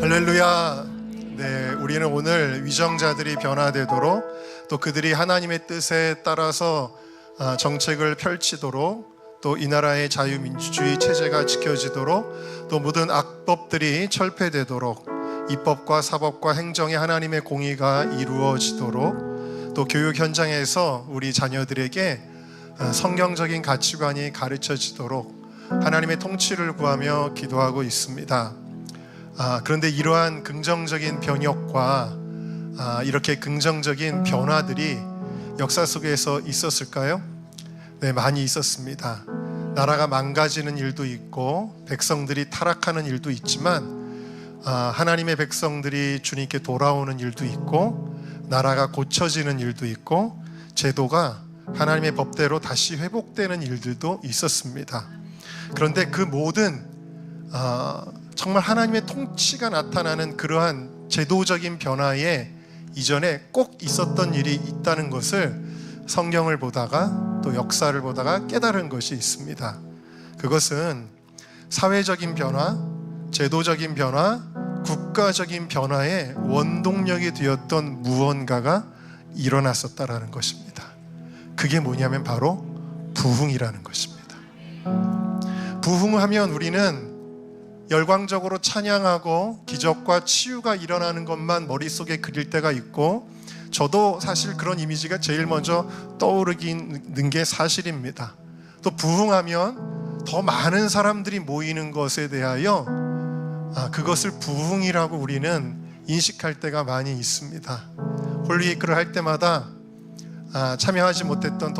할렐루야. 네, 우리는 오늘 위정자들이 변화되도록 또 그들이 하나님의 뜻에 따라서 정책을 펼치도록 또 이 나라의 자유민주주의 체제가 지켜지도록 또 모든 악법들이 철폐되도록 입법과 사법과 행정의 하나님의 공의가 이루어지도록 또 교육 현장에서 우리 자녀들에게 성경적인 가치관이 가르쳐지도록 하나님의 통치를 구하며 기도하고 있습니다. 그런데 이러한 긍정적인 변혁과 이렇게 긍정적인 변화들이 역사 속에서 있었을까요? 네, 많이 있었습니다. 나라가 망가지는 일도 있고 백성들이 타락하는 일도 있지만 하나님의 백성들이 주님께 돌아오는 일도 있고 나라가 고쳐지는 일도 있고 제도가 하나님의 법대로 다시 회복되는 일들도 있었습니다. 그런데 그 모든 정말 하나님의 통치가 나타나는 그러한 제도적인 변화에 이전에 꼭 있었던 일이 있다는 것을 성경을 보다가 또 역사를 보다가 깨달은 것이 있습니다. 그것은 사회적인 변화, 제도적인 변화, 국가적인 변화의 원동력이 되었던 무언가가 일어났었다라는 것입니다. 그게 뭐냐면 바로 부흥이라는 것입니다. 부흥하면 우리는 열광적으로 찬양하고 기적과 치유가 일어나는 것만 머릿속에 그릴 때가 있고, 저도 사실 그런 이미지가 제일 먼저 떠오르는 게 사실입니다. 또 부흥하면 더 많은 사람들이 모이는 것에 대하여 그것을 부흥이라고 우리는 인식할 때가 많이 있습니다. 홀리웨이크를 할 때마다 참여하지 못했던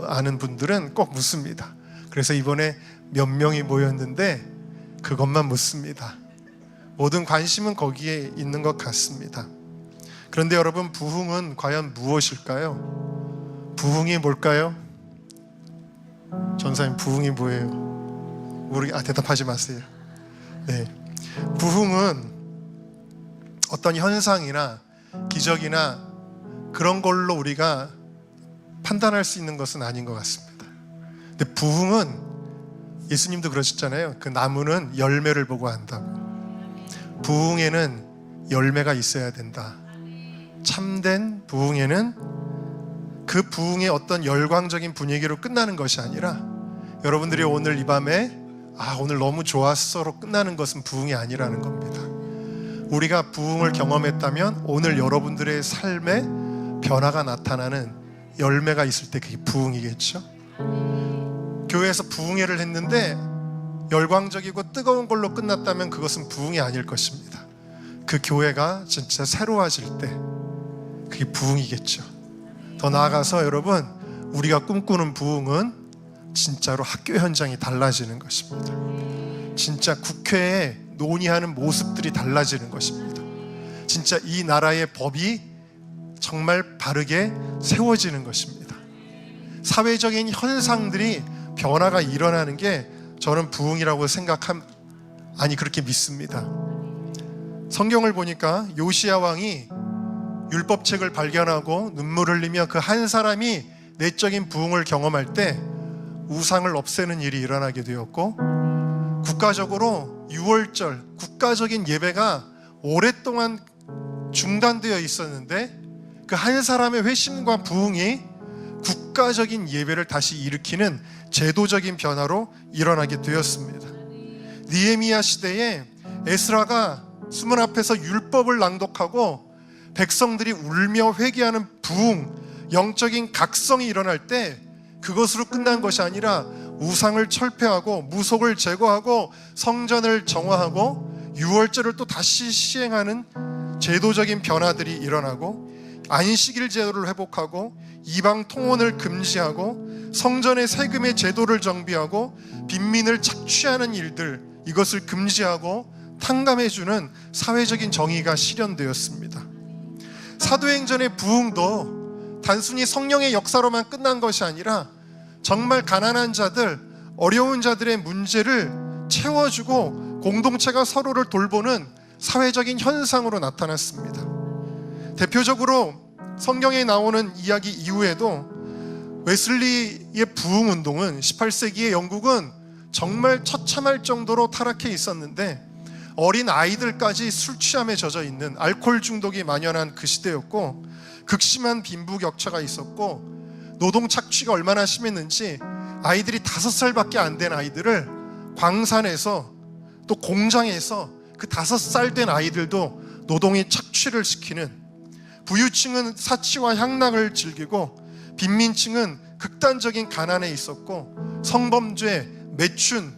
아는 분들은 꼭 묻습니다. 그래서 이번에 몇 명이 모였는데 그것만 묻습니다. 모든 관심은 거기에 있는 것 같습니다. 그런데 여러분, 부흥은 과연 무엇일까요? 부흥이 뭘까요? 전사님, 부흥이 뭐예요? 대답하지 마세요. 네, 부흥은 어떤 현상이나 기적이나 그런 걸로 우리가 판단할 수 있는 것은 아닌 것 같습니다. 근데 부흥은 예수님도 그러셨잖아요. 그 나무는 열매를 보고 한다고. 부흥에는 열매가 있어야 된다. 참된 부흥에는 그 부흥의 어떤 열광적인 분위기로 끝나는 것이 아니라, 여러분들이 오늘 이 밤에 오늘 너무 좋았어로 끝나는 것은 부흥이 아니라는 겁니다. 우리가 부흥을 경험했다면 오늘 여러분들의 삶에 변화가 나타나는 열매가 있을 때 그게 부흥이겠죠. 교회에서 부흥회를 했는데 열광적이고 뜨거운 걸로 끝났다면 그것은 부흥이 아닐 것입니다. 그 교회가 진짜 새로워질 때 그게 부흥이겠죠. 더 나아가서 여러분, 우리가 꿈꾸는 부흥은 진짜로 학교 현장이 달라지는 것입니다. 진짜 국회에 논의하는 모습들이 달라지는 것입니다. 진짜 이 나라의 법이 정말 바르게 세워지는 것입니다. 사회적인 현상들이 변화가 일어나는 게 저는 부흥이라고 그렇게 믿습니다. 성경을 보니까 요시야 왕이 율법책을 발견하고 눈물 흘리며 그 한 사람이 내적인 부흥을 경험할 때 우상을 없애는 일이 일어나게 되었고, 국가적으로 유월절, 국가적인 예배가 오랫동안 중단되어 있었는데 그 한 사람의 회심과 부흥이 국가적인 예배를 다시 일으키는 제도적인 변화로 일어나게 되었습니다. 느헤미야 시대에 에스라가 수문 앞에서 율법을 낭독하고 백성들이 울며 회개하는 부흥, 영적인 각성이 일어날 때 그것으로 끝난 것이 아니라 우상을 철폐하고 무속을 제거하고 성전을 정화하고 유월절을 또 다시 시행하는 제도적인 변화들이 일어나고, 안식일 제도를 회복하고 이방 통혼을 금지하고 성전의 세금의 제도를 정비하고 빈민을 착취하는 일들, 이것을 금지하고 탕감해주는 사회적인 정의가 실현되었습니다. 사도행전의 부흥도 단순히 성령의 역사로만 끝난 것이 아니라 정말 가난한 자들, 어려운 자들의 문제를 채워주고 공동체가 서로를 돌보는 사회적인 현상으로 나타났습니다. 대표적으로 성경에 나오는 이야기 이후에도 웨슬리의 부흥운동은 18세기의 영국은 정말 처참할 정도로 타락해 있었는데 어린 아이들까지 술 취함에 젖어 있는 알코올 중독이 만연한 그 시대였고, 극심한 빈부격차가 있었고, 노동 착취가 얼마나 심했는지 아이들이 5살밖에 안 된 아이들을 광산에서 또 공장에서 그 5살 된 아이들도 노동에 착취를 시키는, 부유층은 사치와 향락을 즐기고 빈민층은 극단적인 가난에 있었고, 성범죄, 매춘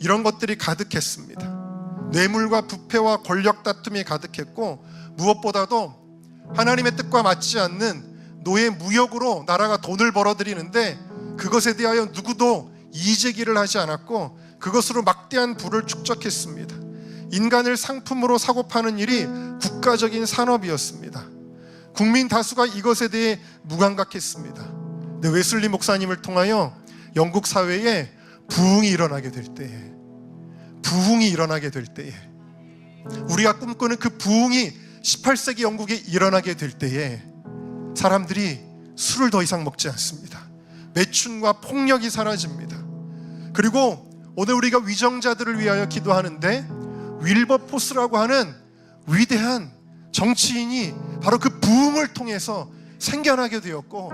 이런 것들이 가득했습니다. 뇌물과 부패와 권력 다툼이 가득했고, 무엇보다도 하나님의 뜻과 맞지 않는 노예 무역으로 나라가 돈을 벌어들이는데 그것에 대하여 누구도 이의제기를 하지 않았고, 그것으로 막대한 부를 축적했습니다. 인간을 상품으로 사고 파는 일이 국가적인 산업이었습니다. 국민 다수가 이것에 대해 무감각했습니다. 근데 웨슬리 목사님을 통하여 영국 사회에 부흥이 일어나게 될 때에, 우리가 꿈꾸는 그 부흥이 18세기 영국에 일어나게 될 때에 사람들이 술을 더 이상 먹지 않습니다. 매춘과 폭력이 사라집니다. 그리고 오늘 우리가 위정자들을 위하여 기도하는데, 윌버포스라고 하는 위대한 정치인이 바로 그 부흥을 통해서 생겨나게 되었고,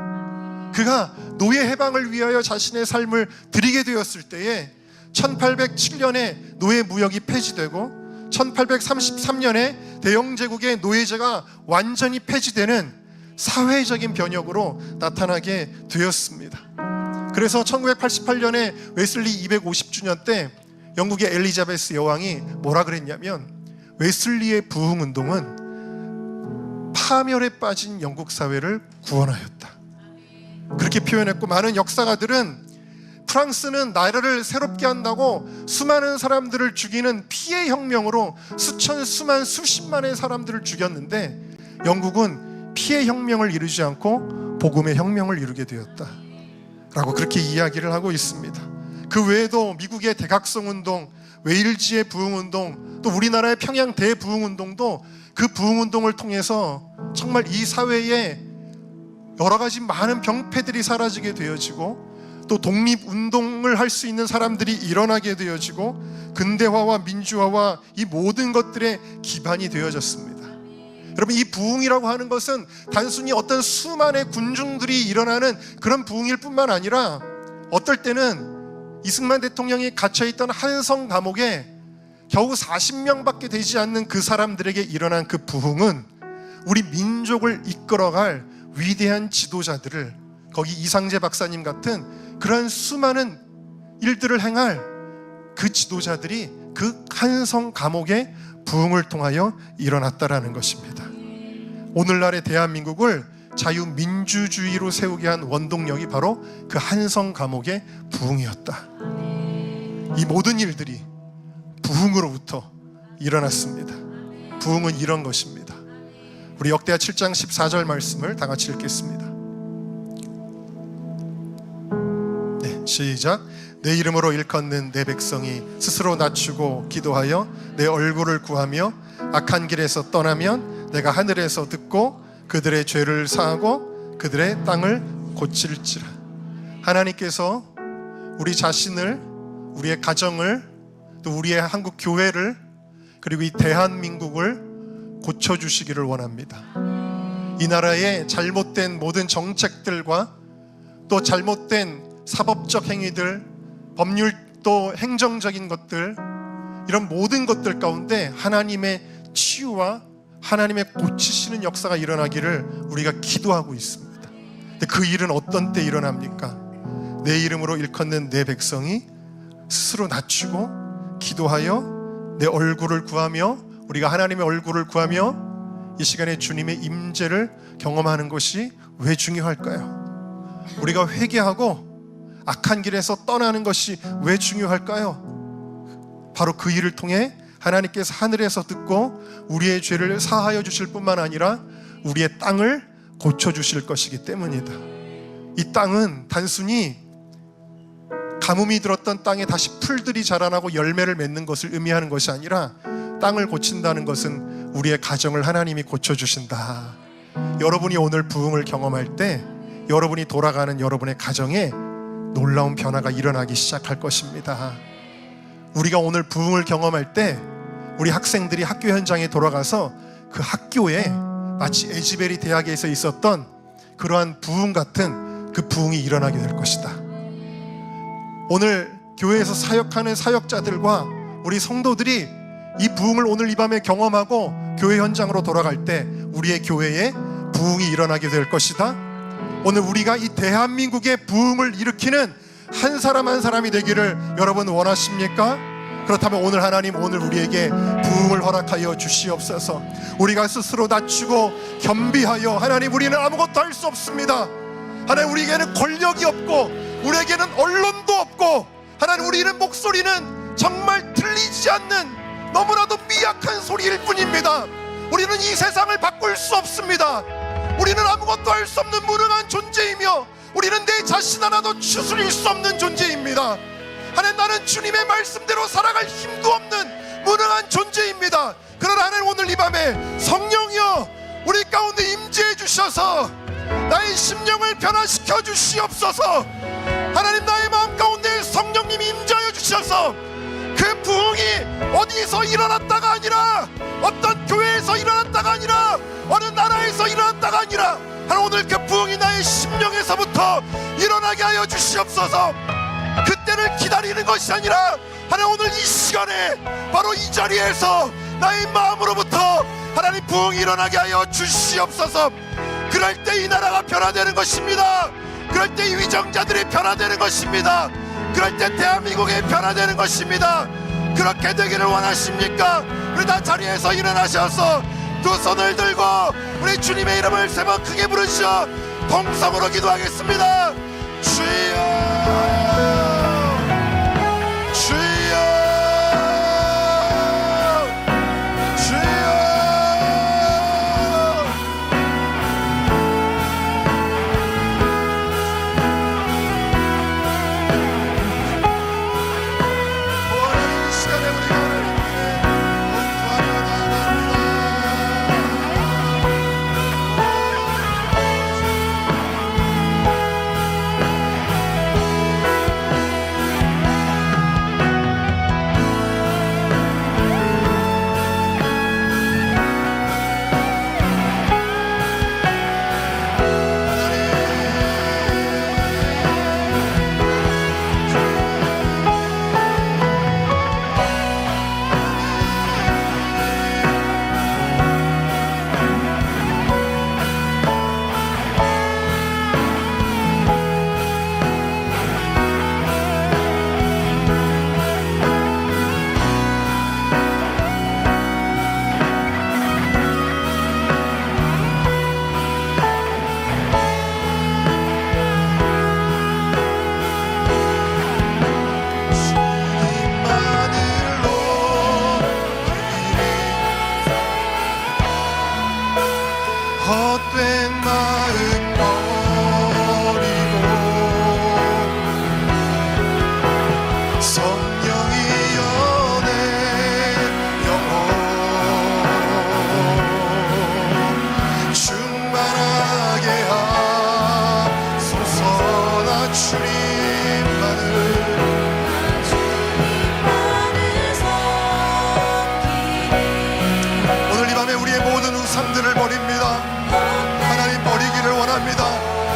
그가 노예 해방을 위하여 자신의 삶을 드리게 되었을 때에 1807년에 노예 무역이 폐지되고 1833년에 대영제국의 노예제가 완전히 폐지되는 사회적인 변혁으로 나타나게 되었습니다. 그래서 1988년에 웨슬리 250주년 때 영국의 엘리자베스 여왕이 뭐라 그랬냐면, 웨슬리의 부흥운동은 파멸에 빠진 영국 사회를 구원하였다, 그렇게 표현했고, 많은 역사가들은 프랑스는 나라를 새롭게 한다고 수많은 사람들을 죽이는 피해 혁명으로 수십만의 사람들을 죽였는데, 영국은 피해 혁명을 이루지 않고 복음의 혁명을 이루게 되었다 라고 그렇게 이야기를 하고 있습니다. 그 외에도 미국의 대각성운동, 웨일즈의 부흥운동, 또 우리나라의 평양 대부흥운동도 그 부흥운동을 통해서 정말 이 사회에 여러 가지 많은 병폐들이 사라지게 되어지고, 또 독립운동을 할 수 있는 사람들이 일어나게 되어지고, 근대화와 민주화와 이 모든 것들의 기반이 되어졌습니다. 여러분, 이 부흥이라고 하는 것은 단순히 어떤 수많은 군중들이 일어나는 그런 부흥일 뿐만 아니라, 어떨 때는 이승만 대통령이 갇혀있던 한성 감옥에 겨우 40명밖에 되지 않는 그 사람들에게 일어난 그 부흥은 우리 민족을 이끌어갈 위대한 지도자들을, 거기 이상재 박사님 같은 그런 수많은 일들을 행할 그 지도자들이 그 한성 감옥의 부흥을 통하여 일어났다라는 것입니다. 오늘날의 대한민국을 자유민주주의로 세우게 한 원동력이 바로 그 한성 감옥의 부흥이었다. 이 모든 일들이 부흥으로부터 일어났습니다. 부흥은 이런 것입니다. 우리 역대하 7장 14절 말씀을 다 같이 읽겠습니다. 네, 시작. 내 이름으로 일컫는 내 백성이 스스로 낮추고 기도하여 내 얼굴을 구하며 악한 길에서 떠나면 내가 하늘에서 듣고 그들의 죄를 사하고 그들의 땅을 고칠지라. 하나님께서 우리 자신을, 우리의 가정을, 또 우리의 한국 교회를, 그리고 이 대한민국을 고쳐주시기를 원합니다. 이 나라의 잘못된 모든 정책들과 또 잘못된 사법적 행위들, 법률 또 행정적인 것들, 이런 모든 것들 가운데 하나님의 치유와 하나님의 고치시는 역사가 일어나기를 우리가 기도하고 있습니다. 근데 그 일은 어떤 때 일어납니까? 내 이름으로 일컫는 내 백성이 스스로 낮추고 기도하여 내 얼굴을 구하며, 우리가 하나님의 얼굴을 구하며 이 시간에 주님의 임재를 경험하는 것이 왜 중요할까요? 우리가 회개하고 악한 길에서 떠나는 것이 왜 중요할까요? 바로 그 일을 통해 하나님께서 하늘에서 듣고 우리의 죄를 사하여 주실 뿐만 아니라 우리의 땅을 고쳐주실 것이기 때문이다. 이 땅은 단순히 가뭄이 들었던 땅에 다시 풀들이 자라나고 열매를 맺는 것을 의미하는 것이 아니라, 땅을 고친다는 것은 우리의 가정을 하나님이 고쳐주신다. 여러분이 오늘 부흥을 경험할 때 여러분이 돌아가는 여러분의 가정에 놀라운 변화가 일어나기 시작할 것입니다. 우리가 오늘 부흥을 경험할 때 우리 학생들이 학교 현장에 돌아가서 그 학교에 마치 에즈베리 대학에서 있었던 그러한 부흥 같은 그 부흥이 일어나게 될 것이다. 오늘 교회에서 사역하는 사역자들과 우리 성도들이 이 부흥을 오늘 이 밤에 경험하고 교회 현장으로 돌아갈 때 우리의 교회에 부흥이 일어나게 될 것이다. 오늘 우리가 이 대한민국의 부흥을 일으키는 한 사람 한 사람이 되기를 여러분 원하십니까? 그렇다면 오늘 하나님, 오늘 우리에게 부흥을 허락하여 주시옵소서. 우리가 스스로 낮추고 겸비하여, 하나님, 우리는 아무것도 할 수 없습니다. 하나님, 우리에게는 권력이 없고 우리에게는 언론도 없고, 하나님, 우리는 목소리는 정말 들리지 않는 너무나도 미약한 소리일 뿐입니다. 우리는 이 세상을 바꿀 수 없습니다. 우리는 아무것도 할 수 없는 무능한 존재이며, 우리는 내 자신 하나도 추스릴 수 없는 존재입니다. 하나님, 나는 주님의 말씀대로 살아갈 힘도 없는 무능한 존재입니다. 그러나 하나님, 오늘 이 밤에 성령이여 우리 가운데 임재해 주셔서 나의 심령을 변화시켜 주시옵소서. 하나님, 나의 마음 가운데 성령님이 임재하여 주셔서 그 부흥이 어디서 일어났다가 아니라, 어떤 교회에서 일어났다가 아니라, 어느 나라에서 일어났다가 아니라, 하나님, 오늘 그 부흥이 나의 심령에서부터 일어나게 하여 주시옵소서. 그때를 기다리는 것이 아니라 하나님, 오늘 이 시간에 바로 이 자리에서 나의 마음으로부터 하나님 부흥이 일어나게 하여 주시옵소서. 그럴 때 이 나라가 변화되는 것입니다. 그럴 때 이 위정자들이 변화되는 것입니다. 그럴 때 대한민국이 변화되는 것입니다. 그렇게 되기를 원하십니까? 우리 다 자리에서 일어나셔서 두 손을 들고 우리 주님의 이름을 세 번 크게 부르시어 동성으로 기도하겠습니다. 주여,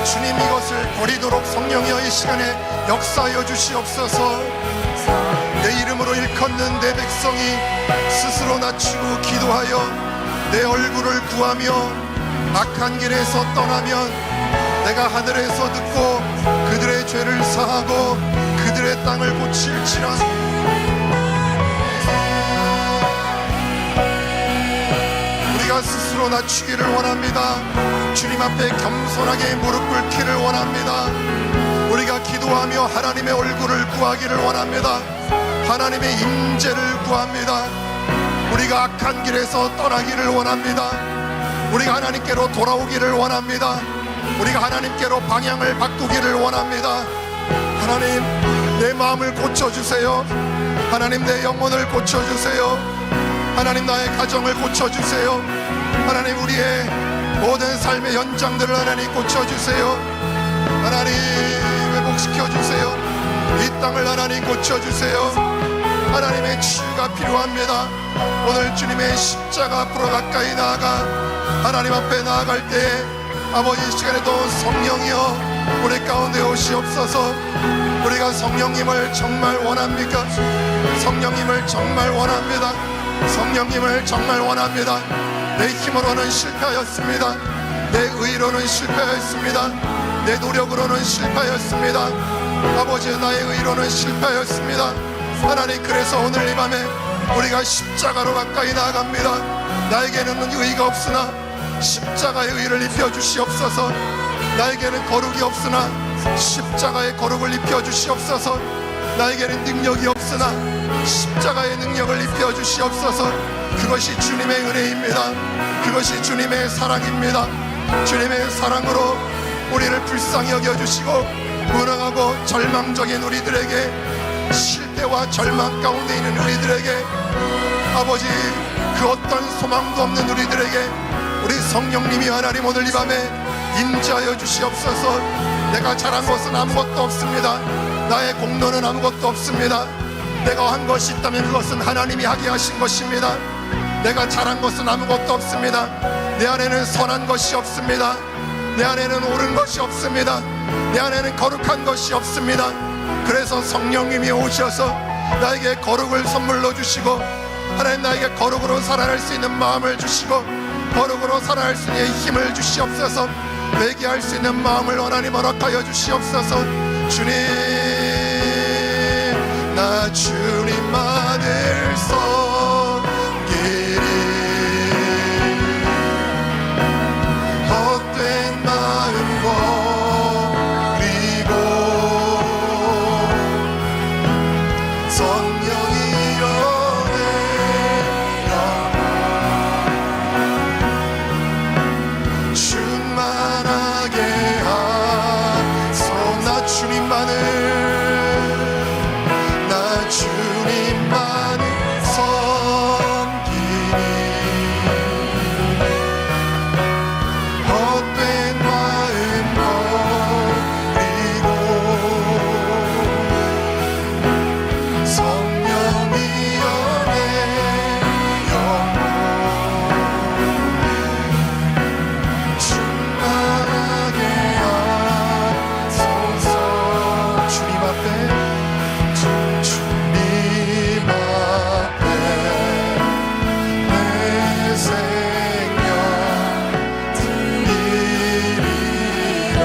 주님, 이것을 버리도록 성령이여 이 시간에 역사하여 주시옵소서. 내 이름으로 일컫는 내 백성이 스스로 낮추고 기도하여 내 얼굴을 구하며 악한 길에서 떠나면 내가 하늘에서 듣고 그들의 죄를 사하고 그들의 땅을 고칠지라. 우리가 스스로 낮추기를 원합니다. 주님 앞에 겸손하게 무릎 꿇기를 원합니다. 우리가 기도하며 하나님의 얼굴을 구하기를 원합니다. 하나님의 임재를 구합니다. 우리가 악한 길에서 떠나기를 원합니다. 우리가 하나님께로 돌아오기를 원합니다. 우리가 하나님께로 방향을 바꾸기를 원합니다. 하나님, 내 마음을 고쳐주세요. 하나님, 내 영혼을 고쳐주세요. 하나님, 나의 가정을 고쳐주세요. 하나님, 우리의 모든 삶의 현장들을 하나님 고쳐주세요. 하나님, 회복시켜주세요. 이 땅을 하나님 고쳐주세요. 하나님의 치유가 필요합니다. 오늘 주님의 십자가 앞으로 가까이 나아가 하나님 앞에 나아갈 때에 아버지 이 시간에도 성령이여 우리 가운데 오시옵소서. 우리가 성령님을 정말 원합니까? 성령님을 정말 원합니다. 성령님을 정말 원합니다. 내 힘으로는 실패하였습니다. 내 의로는 실패하였습니다. 내 노력으로는 실패하였습니다. 아버지 나의 의로는 실패하였습니다. 하나님 그래서 오늘 이 밤에 우리가 십자가로 가까이 나아갑니다. 나에게는 의가 없으나 십자가의 의를 입혀주시옵소서. 나에게는 거룩이 없으나 십자가의 거룩을 입혀주시옵소서. 나에게는 능력이 없으나 십자가의 능력을 입혀주시옵소서. 그것이 주님의 은혜입니다. 그것이 주님의 사랑입니다. 주님의 사랑으로 우리를 불쌍히 여겨주시고 무능하고 절망적인 우리들에게, 실패와 절망 가운데 있는 우리들에게, 아버지 그 어떤 소망도 없는 우리들에게 우리 성령님이 하나님 오늘 이 밤에 임재하여 주시옵소서. 내가 잘한 것은 아무것도 없습니다. 나의 공로는 아무것도 없습니다. 내가 한 것이 있다면 그것은 하나님이 하게 하신 것입니다. 내가 잘한 것은 아무것도 없습니다. 내 안에는 선한 것이 없습니다. 내 안에는 옳은 것이 없습니다. 내 안에는 거룩한 것이 없습니다. 그래서 성령님이 오셔서 나에게 거룩을 선물로 주시고, 하나님 나에게 거룩으로 살아갈 수 있는 마음을 주시고 거룩으로 살아갈 수 있는 힘을 주시옵소서. 회개할 수 있는 마음을 하나님 허락하여 주시옵소서. 주님, 나 주님만을 섬기리. 헛된 마음 버리고 성령이여 내 영혼 충만하게 하소. 나 주님만을 섬기니. 헛된 마음 버리고 성령이여 내 영혼 충만하게 하소서. 주님 앞에 내 생명 드리리라.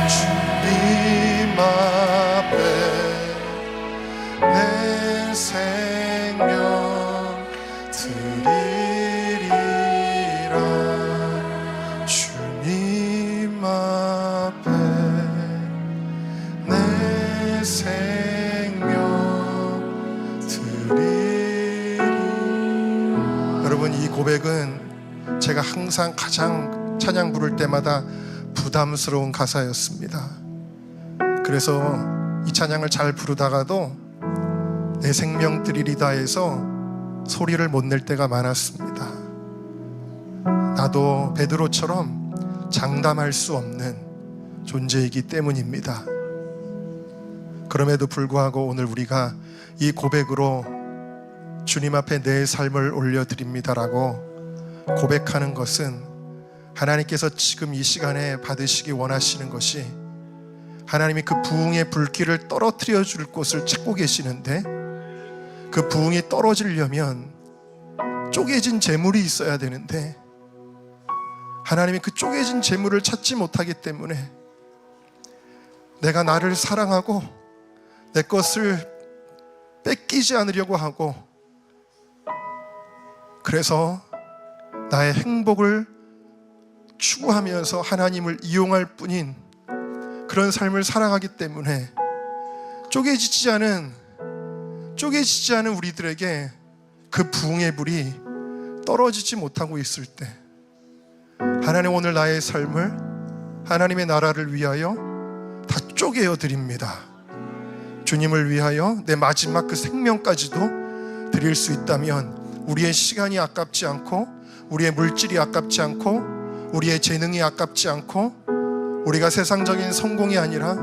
주님 앞에 내 생명 드리리라. 주님 앞에 내 생명 드리리라. 여러분, 이 고백은 제가 항상 가장 찬양 부를 때마다 부담스러운 가사였습니다. 그래서 이 찬양을 잘 부르다가도 내 생명 드리리다 해서 소리를 못 낼 때가 많았습니다. 나도 베드로처럼 장담할 수 없는 존재이기 때문입니다. 그럼에도 불구하고 오늘 우리가 이 고백으로 주님 앞에 내 삶을 올려드립니다라고 고백하는 것은 하나님께서 지금 이 시간에 받으시기 원하시는 것이, 하나님이 그 부흥의 불길을 떨어뜨려 줄 곳을 찾고 계시는데, 그 부흥이 떨어지려면 쪼개진 재물이 있어야 되는데 하나님이 그 쪼개진 재물을 찾지 못하기 때문에 내가 나를 사랑하고 내 것을 뺏기지 않으려고 하고, 그래서 나의 행복을 추구하면서 하나님을 이용할 뿐인 그런 삶을 살아가기 때문에 쪼개지지 않은 우리들에게 그 부흥의 불이 떨어지지 못하고 있을 때, 하나님 오늘 나의 삶을 하나님의 나라를 위하여 다 쪼개어 드립니다. 주님을 위하여 내 마지막 그 생명까지도 드릴 수 있다면 우리의 시간이 아깝지 않고, 우리의 물질이 아깝지 않고, 우리의 재능이 아깝지 않고, 우리가 세상적인 성공이 아니라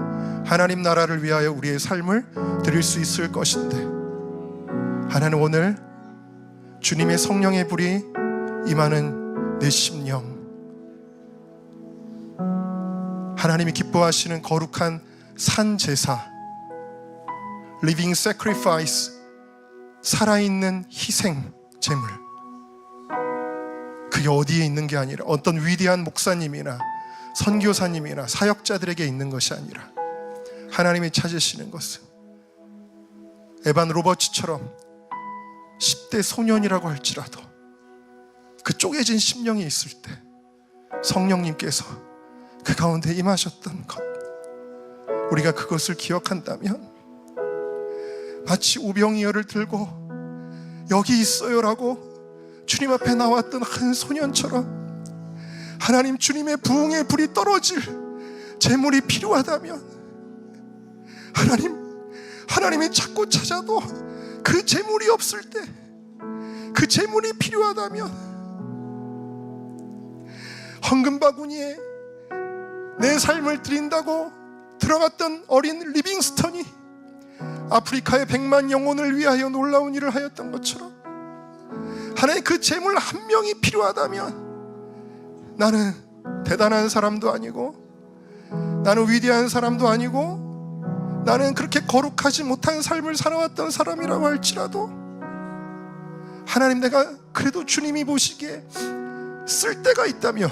하나님 나라를 위하여 우리의 삶을 드릴 수 있을 것인데, 하나님, 오늘 주님의 성령의 불이 임하는 내 심령, 하나님이 기뻐하시는 거룩한 산제사, living sacrifice, 살아있는 희생 제물, 그게 어디에 있는 게 아니라 어떤 위대한 목사님이나 선교사님이나 사역자들에게 있는 것이 아니라 하나님이 찾으시는 것은 에반 로버츠처럼 10대 소년이라고 할지라도 그 쪼개진 심령이 있을 때 성령님께서 그 가운데 임하셨던 것, 우리가 그것을 기억한다면 마치 우병이어를 들고 여기 있어요라고 주님 앞에 나왔던 한 소년처럼 하나님, 주님의 부흥의 불이 떨어질 재물이 필요하다면 하나님이 찾고 찾아도 그 재물이 없을 때, 그 재물이 필요하다면 헌금 바구니에 내 삶을 드린다고 들어갔던 어린 리빙스턴이 아프리카의 100만 영혼을 위하여 놀라운 일을 하였던 것처럼 하나님, 그 재물 한 명이 필요하다면 나는 대단한 사람도 아니고 나는 위대한 사람도 아니고 나는 그렇게 거룩하지 못한 삶을 살아왔던 사람이라고 할지라도 하나님, 내가 그래도 주님이 보시기에 쓸 데가 있다면,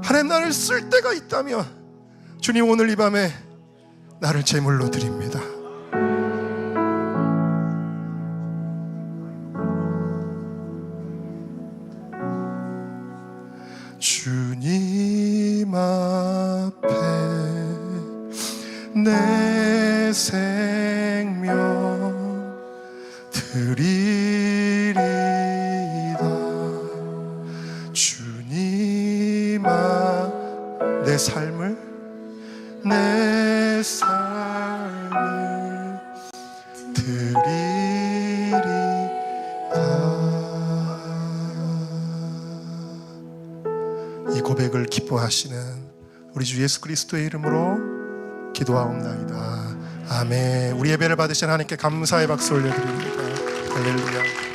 하나님, 나를 쓸 데가 있다면 주님, 오늘 이 밤에 나를 제물로 드립니다. 주님 앞에 내 생명 드리리다. 주님 앞 내 삶을 드리리다. 이 고백을 기뻐하시는 우리 주 예수 그리스도의 이름으로 기도하옵나이다. 아멘. 우리 예배를 받으신 하나님께 감사의 박수 올려드립니다. 할렐루야.